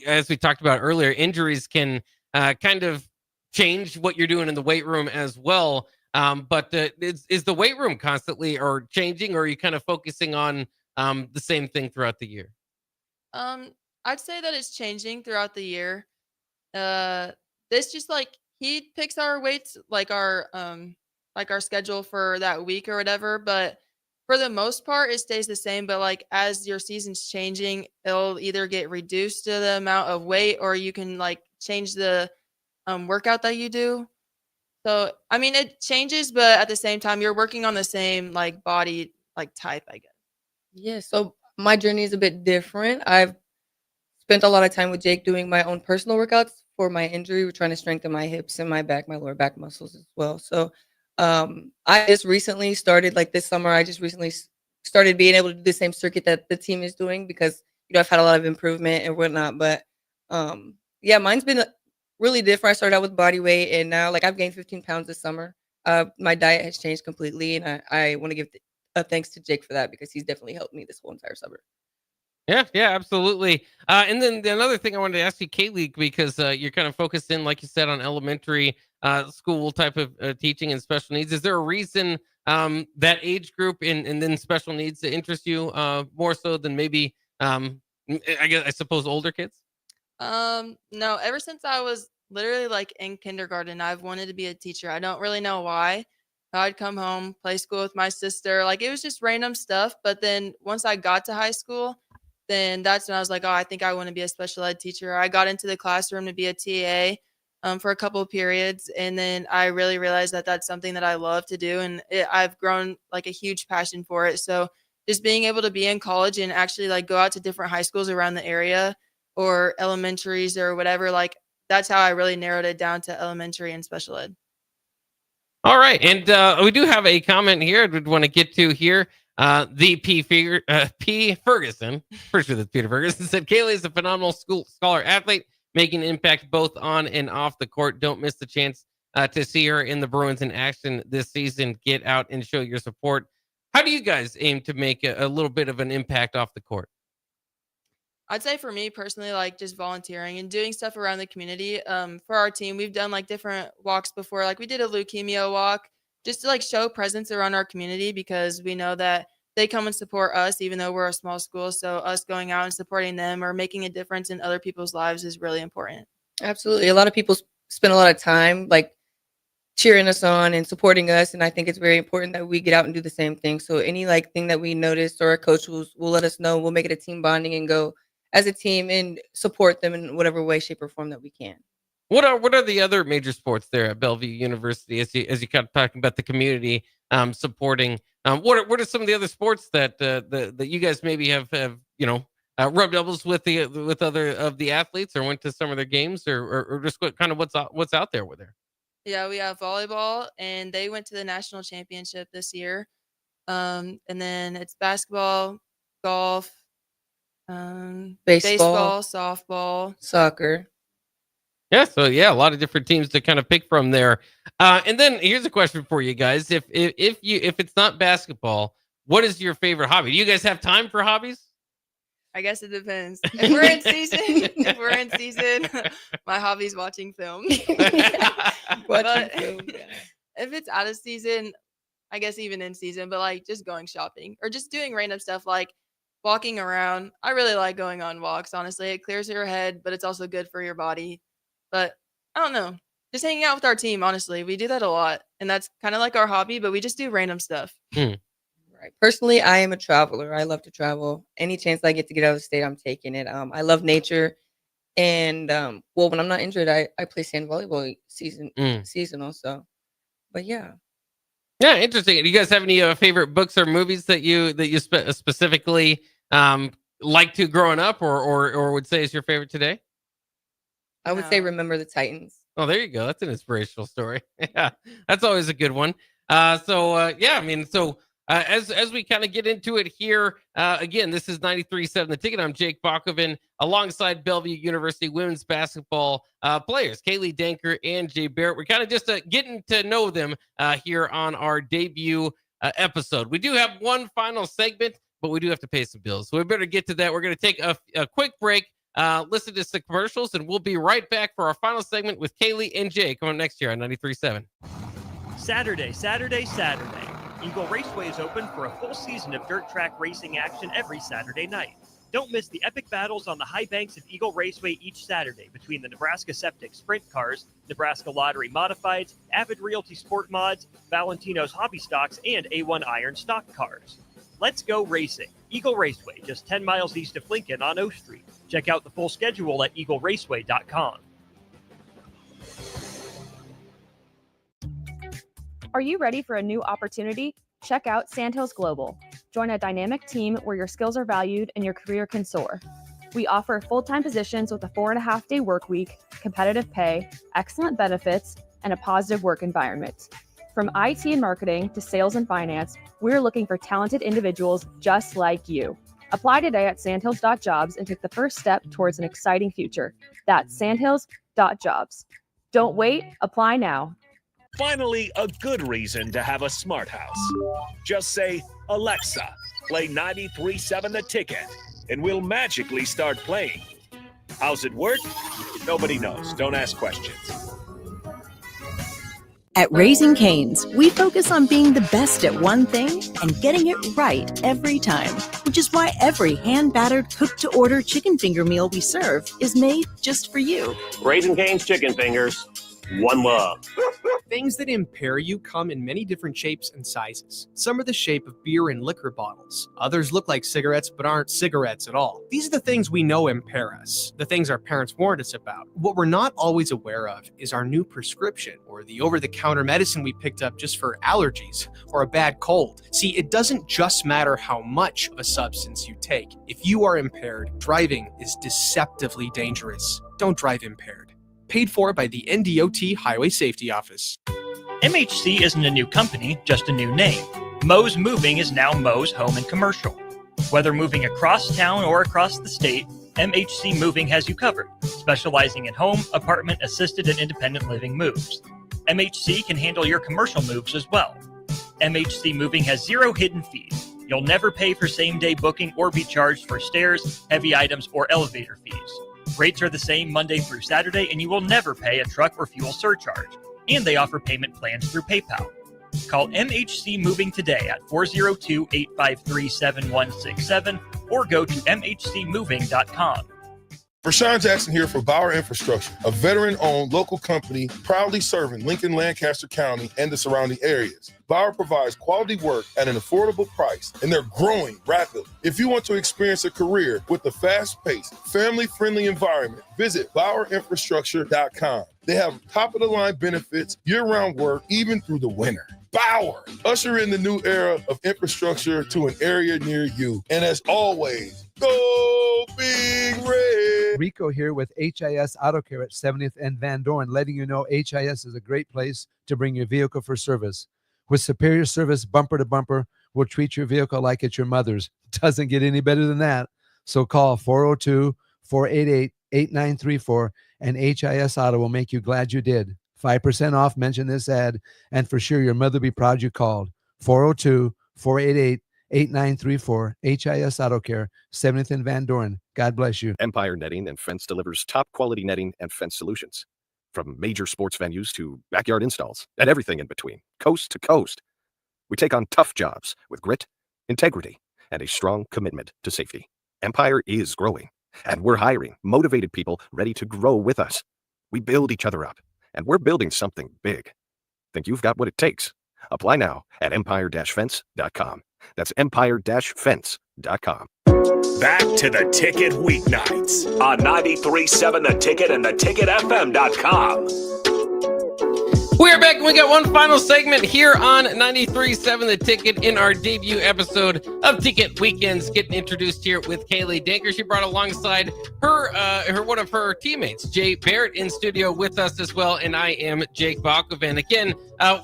as we talked about earlier, injuries can kind of change what you're doing in the weight room as well. But is the weight room constantly or changing, or are you kind of focusing on the same thing throughout the year? I'd say that it's changing throughout the year. This just like he picks our weights like our schedule for that week or whatever, but for the most part it stays the same. But like as your season's changing, it'll either get reduced to the amount of weight or you can like change the workout that you do. So I mean it changes, but at the same time you're working on the same like body like type, I guess. Yeah, so my journey is a bit different. I've spent a lot of time with Jake doing my own personal workouts for my injury. We're trying to strengthen my hips and my back, my lower back muscles as well. So I just recently started, like this summer, I just recently started being able to do the same circuit that the team is doing because, I've had a lot of improvement and whatnot. But yeah, mine's been really different. I started out with body weight and now like I've gained 15 pounds this summer. My diet has changed completely. And I want to give a thanks to Jake for that because he's definitely helped me this whole entire summer. Yeah, absolutely. And then another thing I wanted to ask you, Kaylee, because you're kind of focused in, like you said, on elementary school type of teaching and special needs. Is there a reason that age group and then special needs to interest you more so than maybe, I suppose, older kids? No, ever since I was literally like in kindergarten, I've wanted to be a teacher. I don't really know why. I'd come home, play school with my sister. Like, it was just random stuff. But then once I got to high school, then that's when I was like, oh, I think I want to be a special ed teacher. I got into the classroom to be a TA for a couple of periods. And then I really realized that that's something that I love to do. And I've grown like a huge passion for it. So just being able to be in college and actually like go out to different high schools around the area or elementaries or whatever, like that's how I really narrowed it down to elementary and special ed. All right. And we do have a comment here I'd want to get to here. The P. Ferguson, pretty sure that's Peter Ferguson, said Kaylee is a phenomenal scholar athlete, making an impact both on and off the court. Don't miss the chance to see her in the Bruins in action this season. Get out and show your support. How do you guys aim to make a little bit of an impact off the court? I'd say for me personally, like just volunteering and doing stuff around the community. For our team, we've done like different walks before. Like we did a leukemia walk just to like show presence around our community because we know that they come and support us, even though we're a small school. So us going out and supporting them or making a difference in other people's lives is really important. Absolutely. A lot of people spend a lot of time like cheering us on and supporting us. And I think it's very important that we get out and do the same thing. So any like thing that we notice or our coach will let us know, we'll make it a team bonding and go as a team and support them in whatever way, shape, or form that we can. What are the other major sports there at Bellevue University as you kind of talking about the community supporting? What are some of the other sports that that you guys maybe have rubbed elbows with other of the athletes or went to some of their games or just what's out there with there? Yeah, we have volleyball, and they went to the national championship this year. And then it's basketball, golf, baseball, softball, soccer. Yeah, so a lot of different teams to kind of pick from there. And then here's a question for you guys: if it's not basketball, what is your favorite hobby? Do you guys have time for hobbies? I guess it depends. If we're in season, my hobby's watching film. But if it's out of season, I guess even in season, but like just going shopping or just doing random stuff like walking around. I really like going on walks, honestly. It clears your head, but it's also good for your body. But I don't know. Just hanging out with our team, honestly. We do that a lot. And that's kind of like our hobby, but we just do random stuff. Right. Personally, I am a traveler. I love to travel. Any chance I get to get out of the state, I'm taking it. I love nature. And when I'm not injured, I play sand volleyball seasonal. So, but yeah. Yeah, interesting. Do you guys have any favorite books or movies that you specifically like to growing up or would say is your favorite today? I would say Remember the Titans. Oh, there you go. That's an inspirational story. Yeah, that's always a good one. As we kind of get into it here, again, this is 93.7 The Ticket. I'm Jake Bakoven alongside Bellevue University women's basketball players, Kaylee Danker and Jay Barrett. We're kind of just getting to know them here on our debut episode. We do have one final segment, but we do have to pay some bills. So we better get to that. We're going to take a quick break, listen to some commercials, and we'll be right back for our final segment with Kaylee and Jay coming next year on 93.7. Saturday. Eagle Raceway is open for a full season of dirt track racing action every Saturday night. Don't miss the epic battles on the high banks of Eagle Raceway each Saturday between the Nebraska Septic Sprint Cars, Nebraska Lottery Modifieds, Avid Realty Sport Mods, Valentino's Hobby Stocks, and A1 Iron Stock Cars. Let's go racing. Eagle Raceway, just 10 miles east of Lincoln on O Street. Check out the full schedule at eagleraceway.com. Are you ready for a new opportunity? Check out Sandhills Global. Join a dynamic team where your skills are valued and your career can soar. We offer full-time positions with a 4.5-day work week, competitive pay, excellent benefits, and a positive work environment. From IT and marketing to sales and finance, we're looking for talented individuals just like you. Apply today at sandhills.jobs and take the first step towards an exciting future. That's sandhills.jobs. Don't wait, apply now. Finally, a good reason to have a smart house. Just say, Alexa, play 93.7 The Ticket, and we'll magically start playing. How's it work? Nobody knows. Don't ask questions. At Raising Cane's, we focus on being the best at one thing and getting it right every time, which is why every hand-battered, cooked-to-order chicken finger meal we serve is made just for you. Raising Cane's Chicken Fingers. One love. Things that impair you come in many different shapes and sizes. Some are the shape of beer and liquor bottles. Others look like cigarettes but aren't cigarettes at all. These are the things we know impair us, the things our parents warned us about. What we're not always aware of is our new prescription, or the over-the-counter medicine we picked up just for allergies or a bad cold. See, it doesn't just matter how much of a substance you take. If you are impaired, driving is deceptively dangerous. Don't drive impaired. Paid for by the NDOT Highway Safety Office. MHC isn't a new company, just a new name. Moe's Moving is now Moe's Home and Commercial. Whether moving across town or across the state, MHC Moving has you covered, specializing in home, apartment, assisted, and independent living moves. MHC can handle your commercial moves as well. MHC Moving has 0 hidden fees. You'll never pay for same-day booking or be charged for stairs, heavy items, or elevator fees. Rates are the same Monday through Saturday, and you will never pay a truck or fuel surcharge. And they offer payment plans through PayPal. Call MHC Moving today at 402-853-7167 or go to mhcmoving.com. Rashawn Jackson here for Bauer Infrastructure, a veteran-owned local company proudly serving Lincoln, Lancaster County, and the surrounding areas. Bauer provides quality work at an affordable price, and they're growing rapidly. If you want to experience a career with a fast-paced, family-friendly environment, visit BauerInfrastructure.com. They have top-of-the-line benefits, year-round work, even through the winter. Bauer, usher in the new era of infrastructure to an area near you. And as always, go Big Red! Rico here with HIS Auto Care at 70th and Van Dorn, letting you know HIS is a great place to bring your vehicle for service. With superior service, bumper to bumper, we'll treat your vehicle like it's your mother's. Doesn't get any better than that. So call 402-488-8934 and HIS Auto will make you glad you did. 5% off, mention this ad, and for sure your mother will be proud you called. 402-488-8934, HIS Auto Care, 70th and Van Dorn. God bless you. Empire Netting and Fence delivers top quality netting and fence solutions. From major sports venues to backyard installs and everything in between, coast to coast. We take on tough jobs with grit, integrity, and a strong commitment to safety. Empire is growing, and we're hiring motivated people ready to grow with us. We build each other up, and we're building something big. Think you've got what it takes? Apply now at empire-fence.com. That's empire-fence.com. Back to the Ticket weeknights on 93.7 The Ticket and theticketfm.com. We're back and we got one final segment here on 93.7 The Ticket in our debut episode of Ticket Weekends, getting introduced here with Kaylee Danker. She brought alongside her one of her teammates, Jay Barrett, in studio with us as well, and I am Jake Balkovin. Again,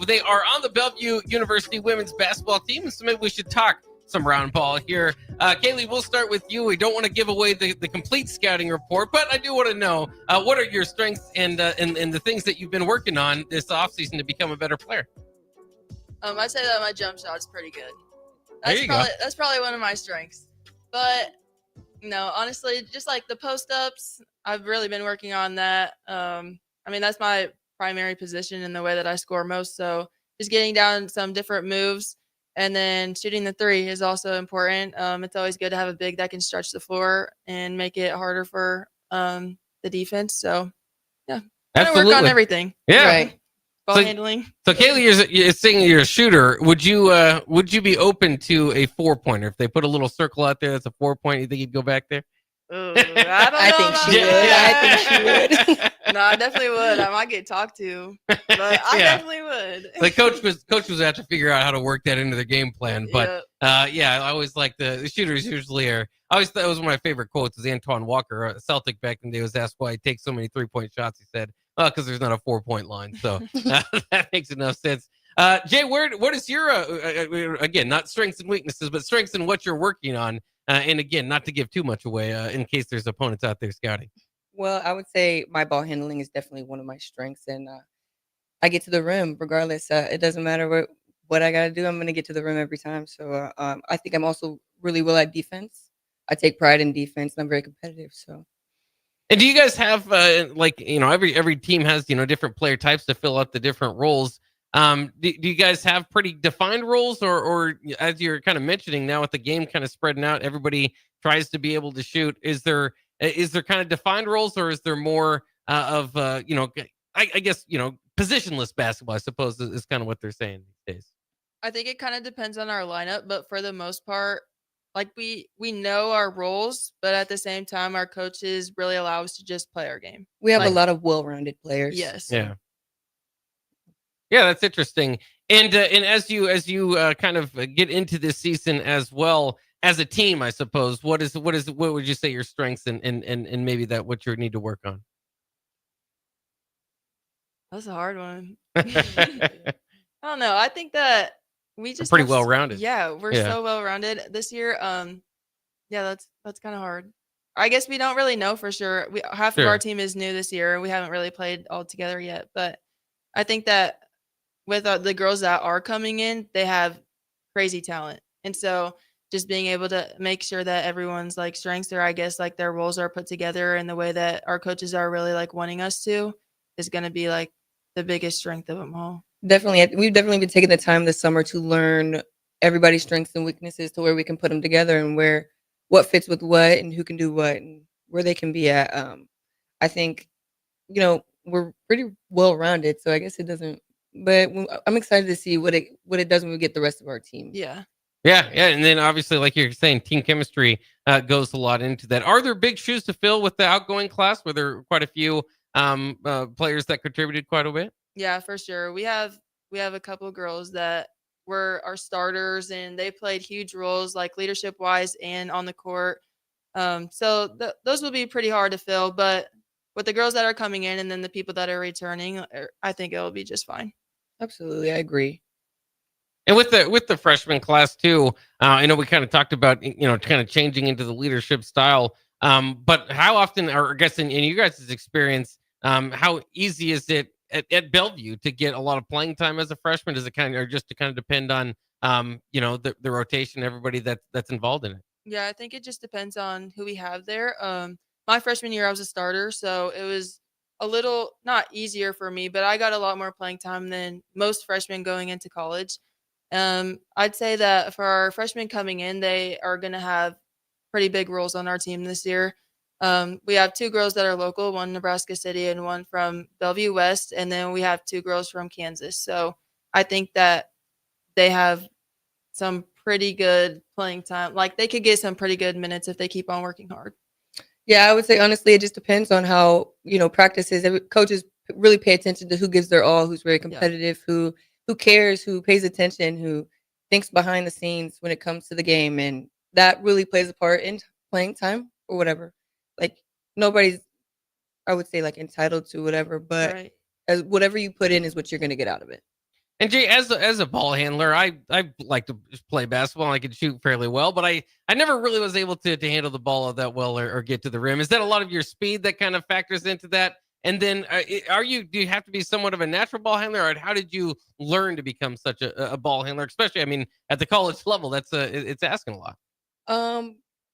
they are on the Bellevue University women's basketball team, so maybe we should talk some round ball here. Kaylee, we'll start with you. We don't want to give away the complete scouting report, but I do want to know what are your strengths and the things that you've been working on this offseason to become a better player? I'd say that my jump shot's pretty good. Go. That's probably one of my strengths. But honestly, just like the post-ups, I've really been working on that. That's my primary position in the way that I score most. So just getting down some different moves. And then shooting the three is also important. It's always good to have a big that can stretch the floor and make it harder for the defense. So, yeah, absolutely work on everything. Yeah, right. Ball handling. So, Kaylee, you're saying you're a shooter. Would you be open to a 4-pointer if they put a little circle out there that's a 4-point? You think you'd go back there? I think she would. No, I definitely would. I might get talked to, but I definitely would. The coach was out to figure out how to work that into their game plan. But I always like the shooters usually are. I always thought it was one of my favorite quotes is Antoine Walker, a Celtic back in the day, was asked why he takes so many 3-point shots. He said, "Well, because there's not a 4-point line." So that makes enough sense. Jay, what is your again, not strengths and weaknesses, but strengths and what you're working on? And again, not to give too much away in case there's opponents out there scouting. Well, I would say my ball handling is definitely one of my strengths, and I get to the rim regardless. It doesn't matter what I got to do. I'm going to get to the rim every time. So I think I'm also really well at defense. I take pride in defense, and I'm very competitive. So. And do you guys have every team has different player types to fill out the different roles? Do you guys have pretty defined roles, or as you're kind of mentioning now with the game kind of spreading out, everybody tries to be able to shoot? Is there kind of defined roles, or is there more of I guess, positionless basketball, I suppose, is kind of what they're saying these days. I think it kind of depends on our lineup, but for the most part, like we know our roles, but at the same time, our coaches really allow us to just play our game. We have a Like, lot of well-rounded players. yes. Yeah. Yeah, that's interesting. And as you kind of get into this season as well as a team, I suppose, what would you say your strengths and maybe that what you need to work on? That's a hard one. I don't know. I think that we just pretty have well-rounded. Yeah, we're Yeah. so well-rounded this year. Yeah, that's kind of hard. I guess we don't really know for sure. Half of our Sure. team is new this year. We haven't really played all together yet, but I think that with the girls that are coming in, they have crazy talent, and so just being able to make sure that everyone's like strengths or I guess like their roles are put together in the way that our coaches are really like wanting us to is going to be like the biggest strength of them all. Definitely. We've definitely been taking the time this summer to learn everybody's strengths and weaknesses to where we can put them together and what fits with what and who can do what and where they can be at. I think, we're pretty well rounded, so I guess it doesn't. But I'm excited to see what it does when we get the rest of our team. Yeah. Yeah, and then obviously, like you're saying, team chemistry goes a lot into that. Are there big shoes to fill with the outgoing class? Were there quite a few players that contributed quite a bit? Yeah, for sure. We have a couple of girls that were our starters, and they played huge roles, like leadership wise and on the court. So those will be pretty hard to fill, but with the girls that are coming in and then the people that are returning, I think it'll be just fine. Absolutely, I agree. And with the freshman class too, I know we kind of talked about kind of changing into the leadership style. But how often, or I guess in you guys' experience, how easy is it at Bellevue to get a lot of playing time as a freshman? Does it kind of, or just to kind of depend on the rotation, everybody that's involved in it? Yeah, I think it just depends on who we have there. My freshman year, I was a starter, so it was a little not easier for me, but I got a lot more playing time than most freshmen going into college. I'd say that for our freshmen coming in, they are going to have pretty big roles on our team this year. We have two girls that are local, one Nebraska City and one from Bellevue West, and then we have two girls from Kansas. So I think that they have some pretty good playing time. Like they could get some pretty good minutes if they keep on working hard. Yeah, I would say honestly, it just depends on how practices. Coaches really pay attention to who gives their all, who's very competitive, who cares, who pays attention, who thinks behind the scenes when it comes to the game, and that really plays a part in playing time or whatever. Like nobody's, I would say, like entitled to whatever, but as whatever you put in is what you're going to get out of it. And Jay, as a ball handler, I like to play basketball. I can shoot fairly well, but I never really was able to handle the ball that well or get to the rim. Is that a lot of your speed that kind of factors into that? And then do you have to be somewhat of a natural ball handler, or how did you learn to become such a ball handler? Especially, I mean, at the college level, that's it's asking a lot.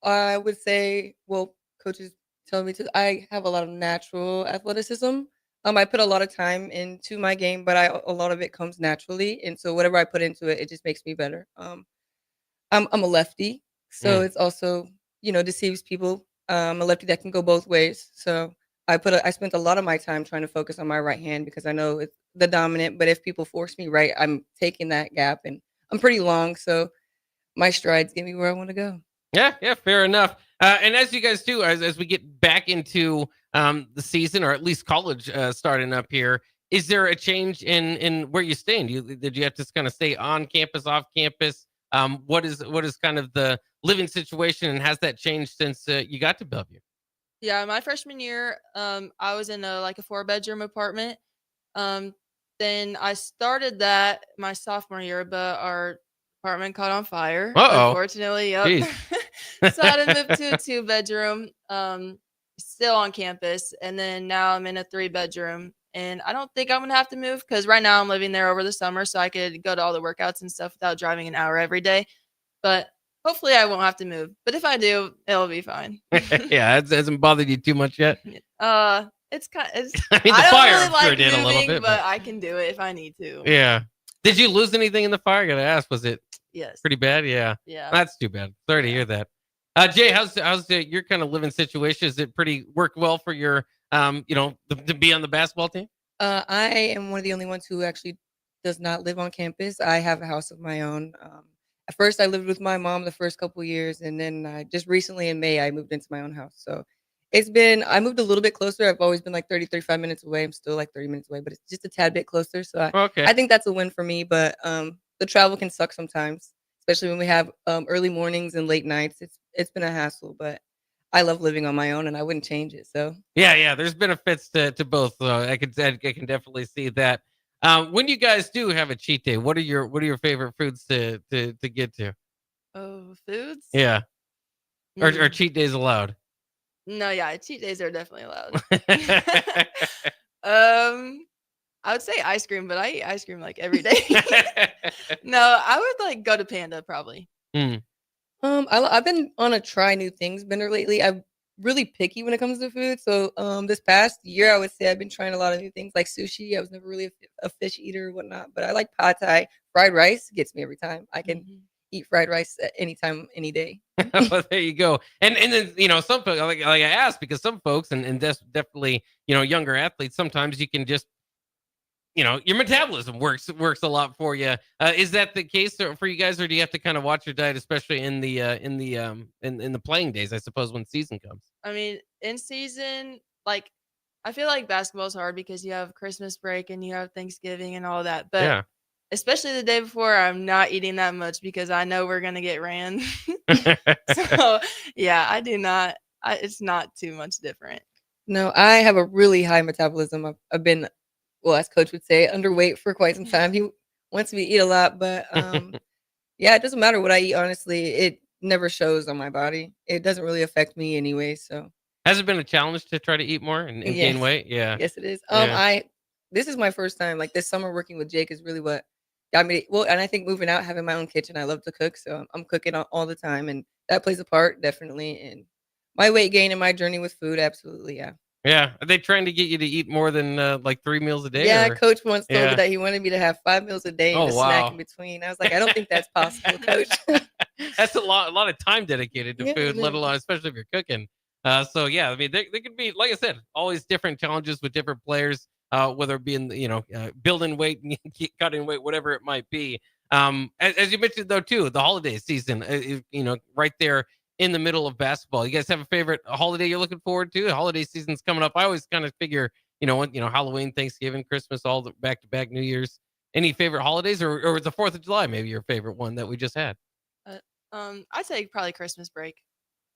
I would say, well, coaches tell me to. I have a lot of natural athleticism. I put a lot of time into my game, but a lot of it comes naturally, and so whatever I put into it, it just makes me better. I'm a lefty, so it's also deceives people. I'm a lefty that can go both ways, so I spent a lot of my time trying to focus on my right hand because I know it's the dominant. But if people force me right, I'm taking that gap, and I'm pretty long, so my strides get me where I want to go. Yeah, fair enough. And as you guys do, as we get back into the season, or at least college starting up here, is there a change in where you stay? Did you have to kind of stay on campus, off campus? What is kind of the living situation, and has that changed since you got to Bellevue? Yeah, my freshman year, I was in a 4-bedroom apartment. Then I started that my sophomore year, but our apartment caught on fire. Uh-oh. Unfortunately, yep. Jeez. So I had to move to a 2-bedroom, still on campus, and then now I'm in a 3-bedroom. And I don't think I'm gonna have to move because right now I'm living there over the summer, so I could go to all the workouts and stuff without driving an hour every day. But hopefully I won't have to move. But if I do, it'll be fine. Yeah, it hasn't bothered you too much yet. It's kind. I mean, the don't fire really I'm like sure did moving, a little bit, but I can do it if I need to. Yeah. Did you lose anything in the fire? I gotta ask. Was it Yes. pretty bad? Yeah. Yeah. That's too bad. Sorry to hear that. Jay, how's your kind of living situation? Is it pretty work well for your to be on the basketball team? I am one of the only ones who actually does not live on campus. I have a house of my own. At first, I lived with my mom the first couple years, and then just recently in May, I moved into my own house. So I moved a little bit closer. I've always been like 30, 35 minutes away. I'm still like 30 minutes away, but it's just a tad bit closer. So Okay. I think that's a win for me. But the travel can suck sometimes, especially when we have early mornings and late nights. It's been a hassle, but I love living on my own, and I wouldn't change it. So Yeah. There's benefits to both. I can definitely see that. When you guys do have a cheat day, what are your favorite foods to get to? Oh, foods? Yeah. Are Mm. cheat days allowed? No, yeah, cheat days are definitely allowed. I would say ice cream, but I eat ice cream like every day. No, I would like go to Panda probably. Mm. I've been on a try new things bender lately. I'm really picky when it comes to food. So this past year, I would say I've been trying a lot of new things like sushi. I was never really a fish eater or whatnot, but I like pad thai. Fried rice gets me every time. I can eat fried rice at any time, any day. Well, there you go. And then some folks like I asked because some folks and definitely younger athletes sometimes you can just your metabolism works a lot for you. Is that the case for you guys, or do you have to kind of watch your diet, especially in the playing days? I suppose when season comes. I mean, in season, like I feel like basketball's hard because you have Christmas break and you have Thanksgiving and all that. But Yeah. especially the day before, I'm not eating that much because I know we're gonna get ran. So yeah, I do not. It's not too much different. No, I have a really high metabolism. I've been, well, as coach would say, underweight for quite some time. He wants me to eat a lot, but yeah, it doesn't matter what I eat, honestly. It never shows on my body. It doesn't really affect me anyway, so Has it been a challenge to try to eat more and gain yes. weight? Yeah. Yes, it is. Yeah. This is my first time, like, this summer working with Jake is really what got me well, and I think moving out, having my own kitchen, I love to cook, so I'm cooking all the time, and that plays a part, definitely, in my weight gain and my journey with food, absolutely, yeah. Yeah. Are they trying to get you to eat more than like 3 meals a day? Yeah, or? coach once told me Yeah. that he wanted me to have 5 meals a day and Oh a snack wow. in between. I was like, "I don't think that's possible, coach." That's a lot of time dedicated to Yeah, food, it let is. alone especially if you're cooking. So yeah, I mean, there could be, like I said, always different challenges with different players, whether it be in building weight, cutting weight, whatever it might be. As you mentioned though, too, the holiday season, right there in the middle of basketball. You guys have a favorite holiday you're looking forward to? The holiday season's coming up. I always kind of figure, Halloween, Thanksgiving, Christmas, all the back to back, New Year's. Any favorite holidays, or is the 4th of July maybe your favorite one that we just had? I'd say probably Christmas break.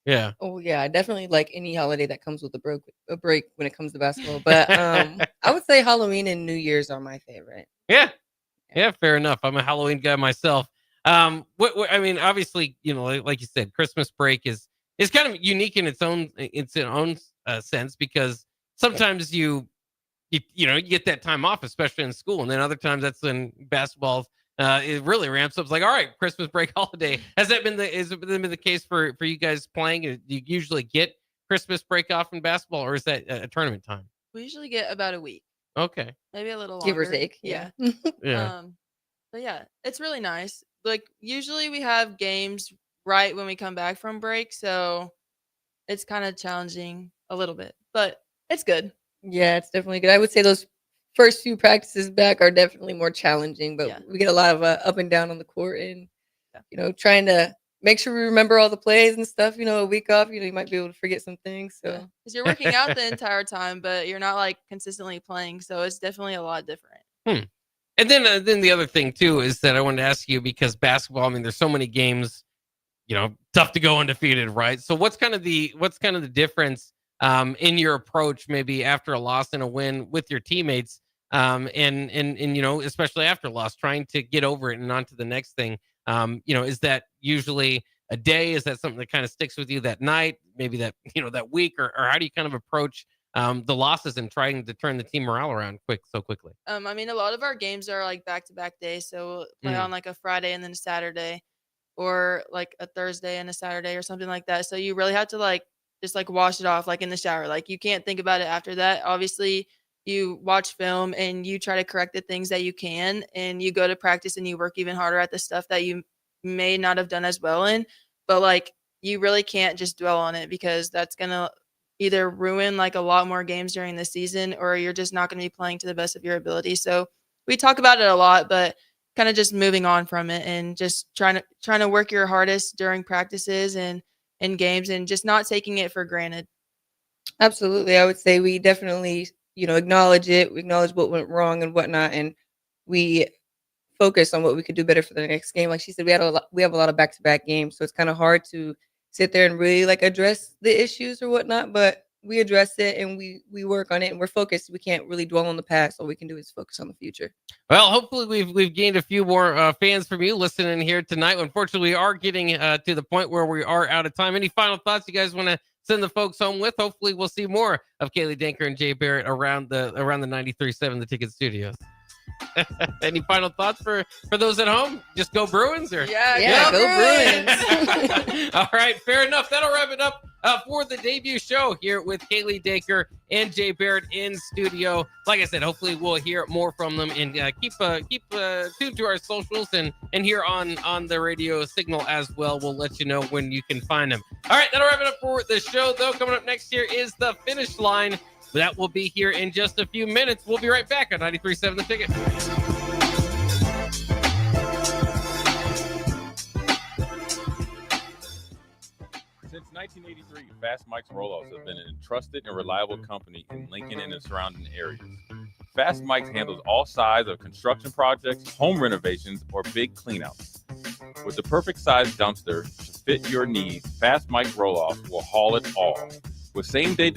Yeah. Oh, yeah, I definitely like any holiday that comes with a break when it comes to basketball, but, I would say Halloween and New Year's are my favorite. Yeah. Yeah, fair enough. I'm a Halloween guy myself. I mean, obviously, like you said, Christmas break is kind of unique in its own sense because sometimes you get that time off, especially in school, and then other times that's when basketball it really ramps up. It's like, all right, Christmas break holiday. Has it been the case for you guys playing? Do you usually get Christmas break off in basketball, or is that a tournament time? We usually get about a week, Okay. maybe a little Give or longer. take, Yeah. yeah. Yeah. But yeah, it's really nice. Like usually we have games right when we come back from break, so it's kind of challenging a little bit, but it's good. Yeah, it's definitely good. I would say those first few practices back are definitely more challenging, but Yeah. we get a lot of up and down on the court and, trying to make sure we remember all the plays and stuff, a week off, you might be able to forget some things, so. Because you're working out the entire time, but you're not like consistently playing, so it's definitely a lot different. And then the other thing too is that I wanted to ask you because basketball. I mean, there's so many games. Tough to go undefeated, right? So what's kind of the difference in your approach, maybe after a loss and a win with your teammates, and especially after a loss, trying to get over it and on to the next thing. Is that usually a day? Is that something that kind of sticks with you that night? Maybe that that week, or how do you kind of approach the losses and trying to turn the team morale around so quickly? I mean, a lot of our games are like back-to-back days, so we'll play on like a Friday and then a Saturday, or like a Thursday and a Saturday or something like that. So you really have to like just like wash it off like in the shower. Like you can't think about it after that. Obviously, you watch film and you try to correct the things that you can, and you go to practice and you work even harder at the stuff that you may not have done as well in. But like you really can't just dwell on it because that's gonna either ruin like a lot more games during the season, or you're just not going to be playing to the best of your ability. So we talk about it a lot, but kind of just moving on from it and just trying to work your hardest during practices and in games, and just not taking it for granted. Absolutely. I would say we definitely, acknowledge it. We acknowledge what went wrong and whatnot, and we focus on what we could do better for the next game. Like she said, we have a lot of back-to-back games, so it's kind of hard to sit there and really like address the issues or whatnot. But we address it and we work on it, and we're focused. We can't really dwell on the past. All we can do is focus on the future. Well, hopefully we've gained a few more fans from you listening here tonight. Unfortunately, we are getting to the point where we are out of time. Any final thoughts you guys want to send the folks home with? Hopefully, we'll see more of Kaylee Danker and Jay Barrett around the 93.7 The Ticket Studios. Any final thoughts for those at home? Just go Bruins, or Yeah, go Bruins. All right, fair enough. That'll wrap it up for the debut show here with Kaylee Danker and Jay Barrett in studio. Like I said, hopefully we'll hear more from them, and keep tuned to our socials and here on the radio signal as well. We'll let you know when you can find them. All right, that'll wrap it up for the show, though. Coming up next here is the finish line. That will be here in just a few minutes. We'll be right back on 93.7 The Ticket. Since 1983, Fast Mike's Roll-Offs have been a trusted and reliable company in Lincoln and the surrounding areas. Fast Mike's handles all sides of construction projects, home renovations, or big cleanouts. With the perfect size dumpster to fit your needs, Fast Mike's Roll-Offs will haul it all. With same-day